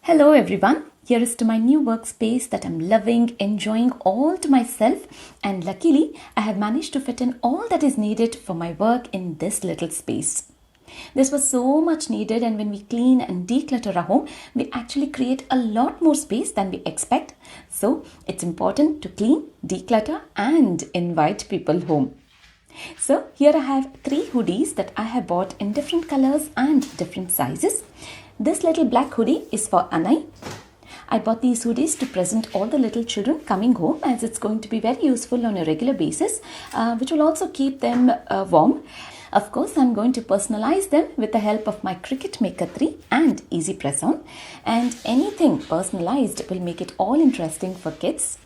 Hello everyone, here is to my new workspace that I'm loving, enjoying all to myself, and luckily I have managed to fit in all that is needed for my work in this little space. This was so much needed, and when we clean and declutter our home, we actually create a lot more space than we expect. So it's important to clean, declutter and invite people home. So here I have 3 hoodies that I have bought in different colors and different sizes. This little black hoodie is for Anai. I bought these hoodies to present all the little children coming home, as it's going to be very useful on a regular basis, which will also keep them warm. Of course, I'm going to personalize them with the help of my Cricut Maker 3 and Easy Press On. And anything personalized will make it all interesting for kids.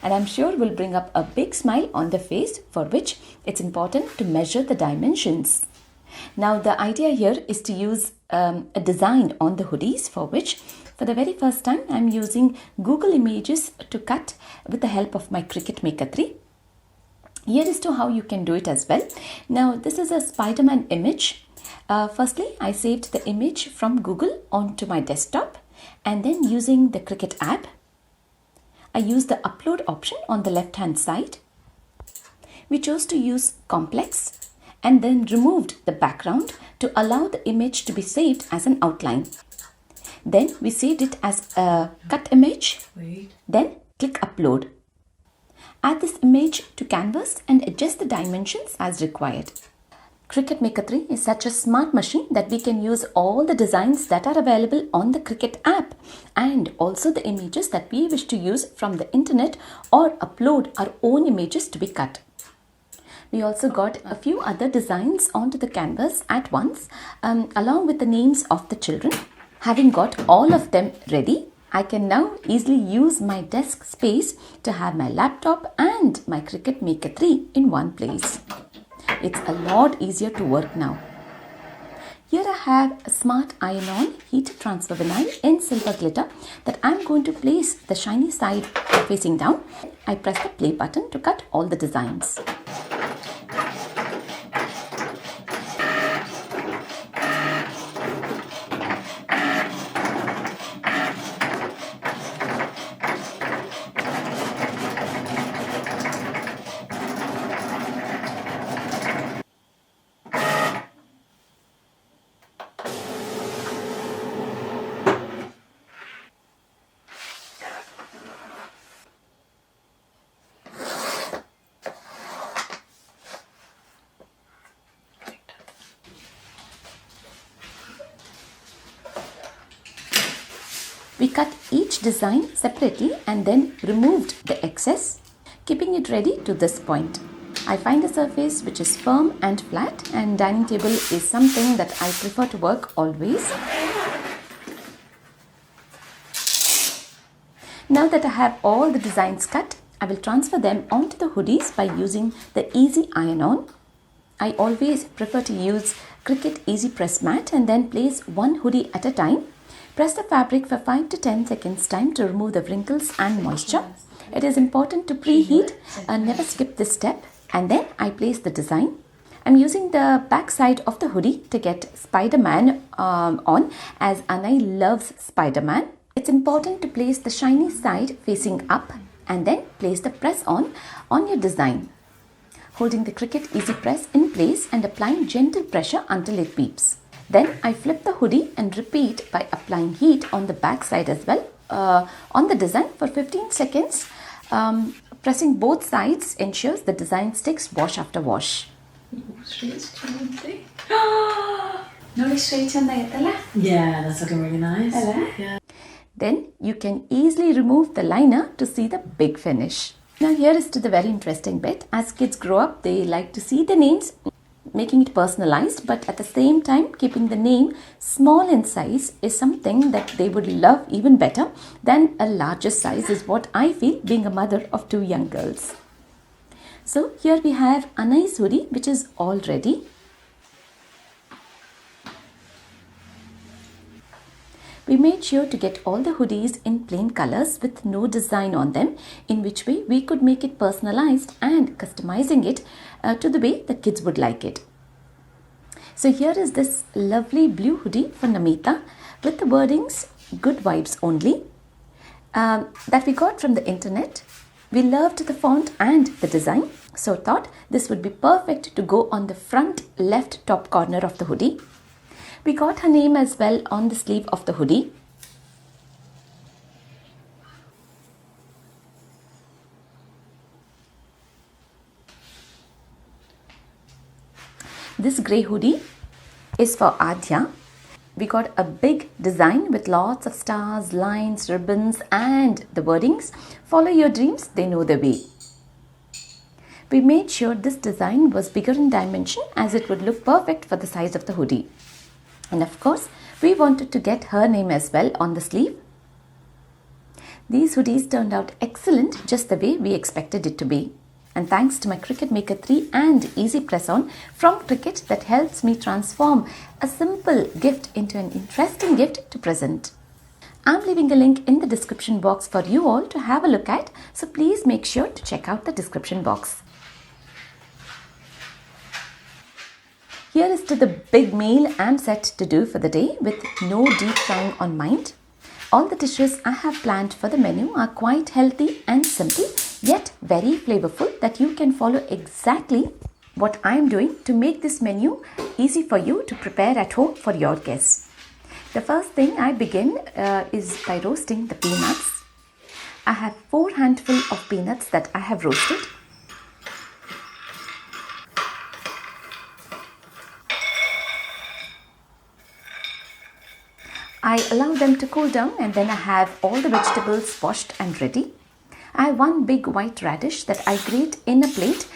And I'm sure will bring up a big smile on the face, for which it's important to measure the dimensions. Now the idea here is to use a design on the hoodies, for which for the very first time I'm using Google Images to cut with the help of my Cricut Maker 3. Here is to how you can do it as well. Now this is a Spider-Man image. Firstly, I saved the image from Google onto my desktop, and then using the Cricut app, I used the upload option on the left hand side. We chose to use complex and then removed the background to allow the image to be saved as an outline. Then we saved it as a cut image. Then click upload. Add this image to canvas and adjust the dimensions as required. Cricut Maker 3 is such a smart machine that we can use all the designs that are available on the Cricut app, and also the images that we wish to use from the internet, or upload our own images to be cut. We also got a few other designs onto the canvas at once, along with the names of the children. Having got all of them ready, I can now easily use my desk space to have my laptop and my Cricut Maker 3 in one place. It's a lot easier to work now. Here I have a smart iron-on heat transfer vinyl in silver glitter that I'm going to place the shiny side facing down. I press the play button to cut all the designs. We cut each design separately and then removed the excess, keeping it ready to this point. I find a surface which is firm and flat, and dining table is something that I prefer to work always. Now that I have all the designs cut, I will transfer them onto the hoodies by using the Easy Iron-On. I always prefer to use Cricut Easy Press Mat and then place one hoodie at a time. Press the fabric for 5 to 10 seconds time to remove the wrinkles and moisture. It is important to preheat and never skip this step. And then I place the design. I'm using the back side of the hoodie to get Spider-Man on, as Anai loves Spider-Man. It's important to place the shiny side facing up and then place the press on your design, holding the Cricut Easy Press in place and applying gentle pressure until it beeps. Then I flip the hoodie and repeat by applying heat on the back side as well on the design for 15 seconds. Pressing both sides ensures the design sticks wash after wash. Yeah, that's looking really nice. Yeah. Then you can easily remove the liner to see the big finish. Now here is to the very interesting bit. As kids grow up, they like to see the names, making it personalized, but at the same time keeping the name small in size is something that they would love even better than a larger size, is what I feel, being a mother of 2 young girls. So here we have Anai's hoodie, which is all ready. We made sure to get all the hoodies in plain colors with no design on them, in which way we could make it personalized and customizing it to the way the kids would like it. So here is this lovely blue hoodie for Namita with the wordings "Good Vibes Only" that we got from the internet. We loved the font and the design, so thought this would be perfect to go on the front left top corner of the hoodie. We got her name as well on the sleeve of the hoodie. This grey hoodie is for Adya. We got a big design with lots of stars, lines, ribbons and the wordings "Follow your dreams, they know the way." We made sure this design was bigger in dimension as it would look perfect for the size of the hoodie. And of course, we wanted to get her name as well on the sleeve. These hoodies turned out excellent, just the way we expected it to be. And thanks to my Cricut Maker 3 and Easy Press On from Cricut that helps me transform a simple gift into an interesting gift to present. I'm leaving a link in the description box for you all to have a look at, so please make sure to check out the description box. Here is to the big meal I'm set to do for the day with no deep frying on mind. All the dishes I have planned for the menu are quite healthy and simple, yet very flavorful, that you can follow exactly what I am doing to make this menu easy for you to prepare at home for your guests. The first thing I begin is by roasting the peanuts. I have 4 handfuls of peanuts that I have roasted. I allow them to cool down and then I have all the vegetables washed and ready. I have 1 big white radish that I grate in a plate.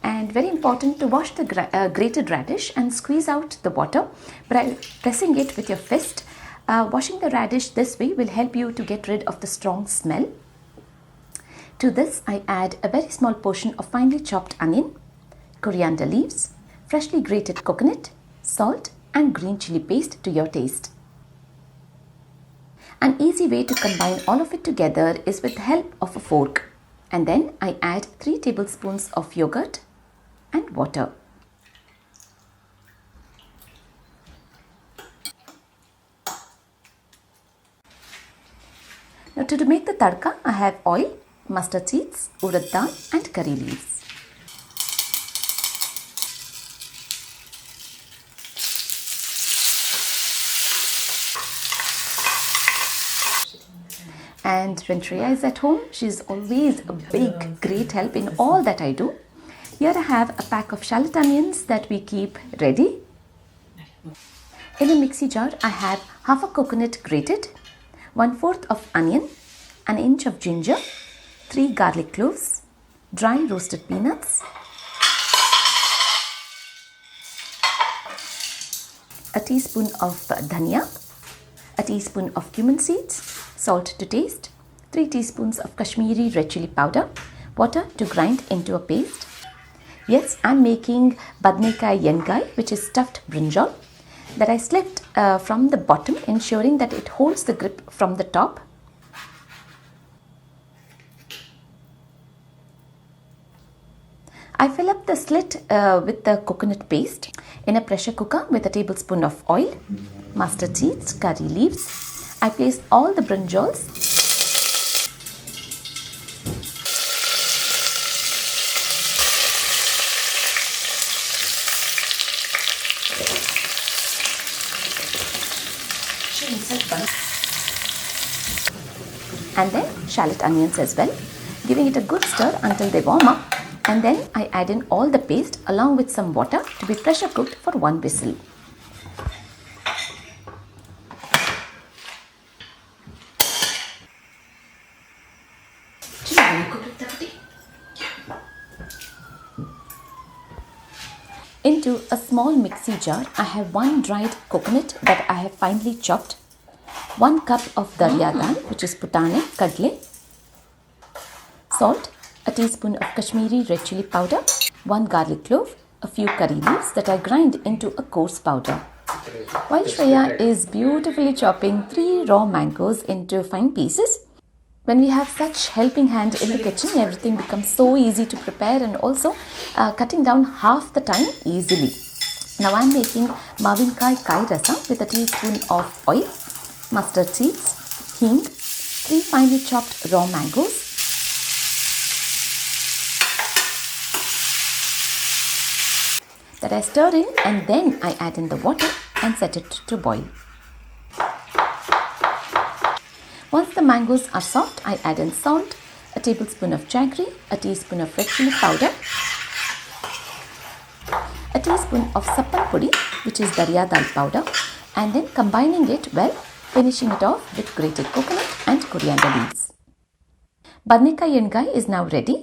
And very important to wash the grated radish and squeeze out the water by pressing it with your fist. Washing the radish this way will help you to get rid of the strong smell. To this, I add a very small portion of finely chopped onion, coriander leaves, freshly grated coconut, salt and green chili paste to your taste. An easy way to combine all of it together is with the help of a fork. And then I add 3 tablespoons of yogurt and water. Now to make the tadka, I have oil, mustard seeds, urad dal and curry leaves. And when Shreya is at home, she is always a big, great help in all that I do. Here I have a pack of shallot onions that we keep ready. In a mixie jar, I have half a coconut grated, 1/4 of onion, an inch of ginger, 3 garlic cloves, dry roasted peanuts, a teaspoon of dhania, a teaspoon of cumin seeds, salt to taste, 3 teaspoons of Kashmiri red chili powder, water to grind into a paste. Yes, I'm making badnekai yengai, which is stuffed brinjal, that I slit from the bottom, ensuring that it holds the grip from the top. I fill up the slit with the coconut paste in a pressure cooker with a tablespoon of oil, mustard seeds, curry leaves. I place all the brinjals and then shallot onions as well, giving it a good stir until they warm up. And then I add in all the paste along with some water to be pressure cooked for 1 whistle. Into a small mixie jar, I have 1 dried coconut that I have finely chopped, 1 cup of darya dal, which is putane, kadle, salt, a teaspoon of Kashmiri red chili powder, 1 garlic clove, a few curry leaves that I grind into a coarse powder. While Shreya is beautifully chopping 3 raw mangoes into fine pieces, when we have such helping hand in the kitchen, everything becomes so easy to prepare and also cutting down half the time easily. Now I am making mavinkai kai rasa with a teaspoon of oil, mustard seeds, hing, 3 finely chopped raw mangoes, that I stir in, and then I add in the water and set it to boil. Once the mangoes are soft, I add in salt, a tablespoon of jaggery, a teaspoon of red chili powder, a teaspoon of sappan pudi, which is dariya dal powder, and then combining it well, finishing it off with grated coconut and coriander leaves. Badnekai engai is now ready.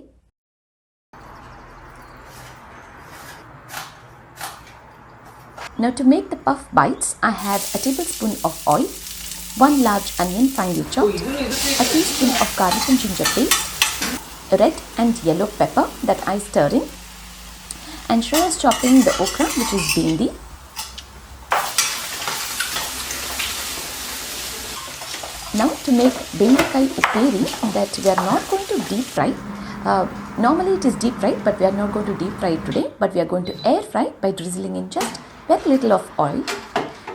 Now to make the puff bites, I have a tablespoon of oil, 1 large onion finely chopped, a teaspoon of garlic and ginger paste, red and yellow pepper that I stir in, and Shreya is chopping the okra, which is bindi. Now to make bendakai uperi, that we are not going to deep fry. Normally it is deep fried, but we are not going to deep fry it today, but we are going to air fry by drizzling in just very little of oil.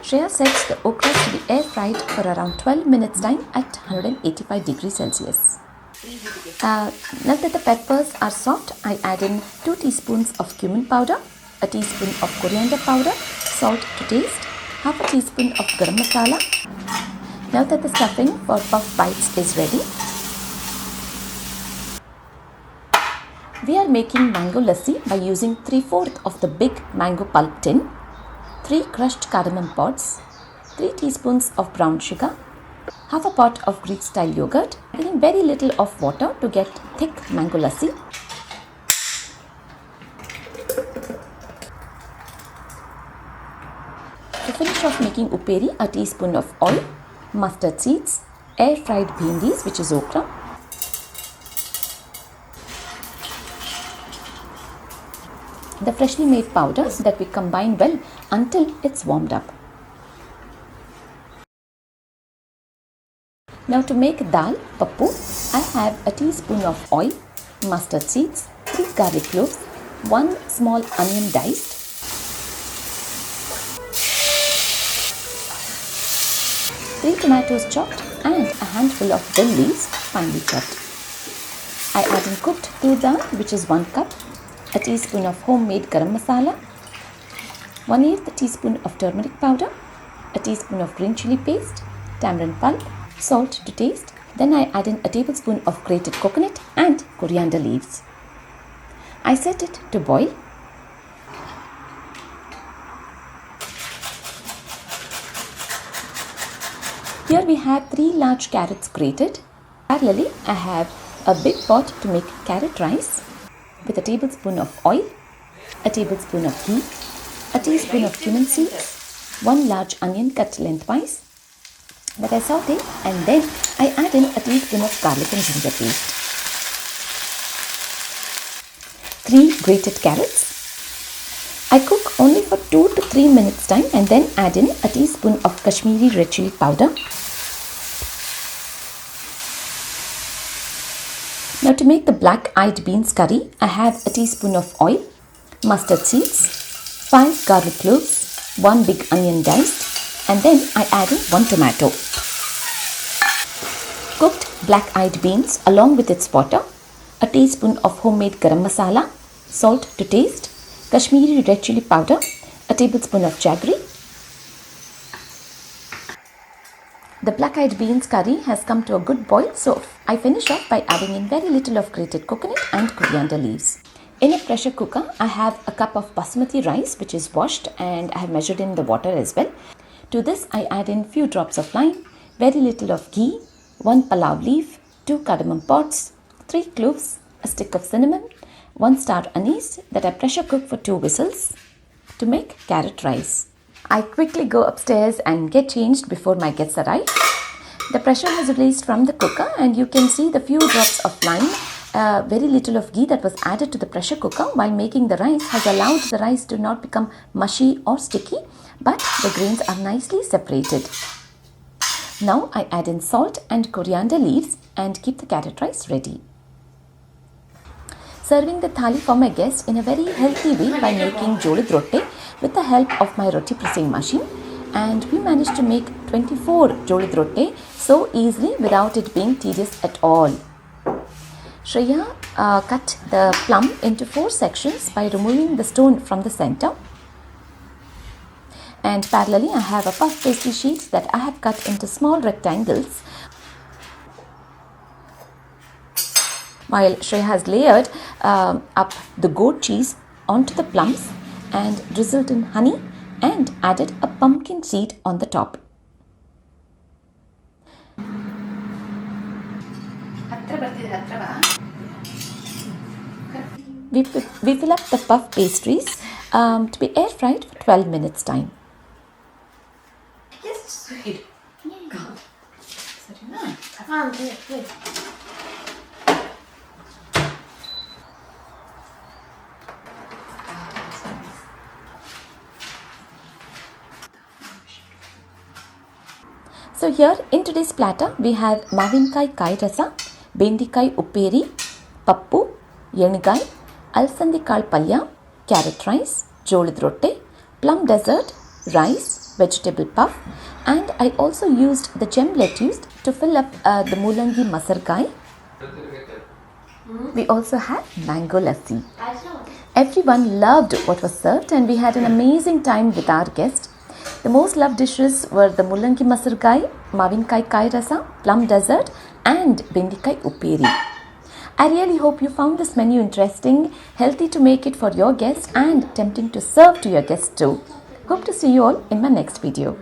Shreya sets the okra to be air fried for around 12 minutes time at 185 degrees Celsius. Now that the peppers are soft, I add in 2 teaspoons of cumin powder, a teaspoon of coriander powder, salt to taste, half a teaspoon of garam masala. Now that the stuffing for puff bites is ready, we are making mango lassi by using 3/4 of the big mango pulp tin, 3 crushed cardamom pods, 3 teaspoons of brown sugar, half a pot of Greek style yogurt, adding very little of water to get thick mango lassi. To finish off making uperi, a teaspoon of oil, mustard seeds, air fried bhindis, which is okra, the freshly made powder that we combine well until it's warmed up. Now to make dal pappu, I have a teaspoon of oil, mustard seeds, 3 garlic cloves, 1 small onion diced, 3 tomatoes chopped, and a handful of dill leaves finely chopped. I add in cooked tur dal, which is 1 cup, a teaspoon of homemade garam masala, 1/8 teaspoon of turmeric powder, a teaspoon of green chili paste, tamarind pulp, salt to taste. Then I add in a tablespoon of grated coconut and coriander leaves. I set it to boil. Here we have 3 large carrots grated. Parallelly, I have a big pot to make carrot rice with a tablespoon of oil, a tablespoon of ghee, a teaspoon of cumin seeds, 1 large onion cut lengthwise that I saute, and then I add in a teaspoon of garlic and ginger paste, 3 grated carrots. I cook only for 2 to 3 minutes time and then add in a teaspoon of Kashmiri red chili powder. Now to make the black-eyed beans curry, I have a teaspoon of oil, mustard seeds, 5 garlic cloves, 1 big onion diced, and then I add in 1 tomato. Cooked black-eyed beans along with its water, a teaspoon of homemade garam masala, salt to taste, Kashmiri red chili powder, a tablespoon of jaggery. The black-eyed beans curry has come to a good boil, so I finish off by adding in very little of grated coconut and coriander leaves. In a pressure cooker, I have a cup of basmati rice which is washed, and I have measured in the water as well. To this, I add in few drops of lime, very little of ghee, 1 palav leaf, 2 cardamom pods, 3 cloves, a stick of cinnamon, 1 star anise that I pressure cook for 2 whistles to make carrot rice. I quickly go upstairs and get changed before my guests arrive. The pressure has released from the cooker, and you can see the few drops of lime Very little of ghee that was added to the pressure cooker while making the rice has allowed the rice to not become mushy or sticky, but the grains are nicely separated. Now I add in salt and coriander leaves and keep the carrot rice ready. Serving the thali for my guests in a very healthy way by making jolid rotte with the help of my roti pressing machine, and we managed to make 24 jolid rotte so easily without it being tedious at all. Shreya cut the plum into 4 sections by removing the stone from the center. And parallelly, I have a puff pastry sheet that I have cut into small rectangles, while Shreya has layered up the goat cheese onto the plums and drizzled in honey and added a pumpkin seed on the top. We fill up the puff pastries to be air fried for 12 minutes time. Yes, sweet. God. So nice. I found it. Good. So here in today's platter we have mavinkai kai rasa, bendikai upperi, pappu, yenigai, alsandi kal palya, carrot rice, jolid rotte, plum dessert, rice, vegetable puff, and I also used the gem lettuce to fill up the mulangi masargai. We also had mango lassi. Everyone loved what was served and we had an amazing time with our guests. The most loved dishes were the mulangi masargai, mavinkai kai rasa, plum dessert and bendikai upperi. I really hope you found this menu interesting, healthy to make it for your guests and tempting to serve to your guests too. Hope to see you all in my next video.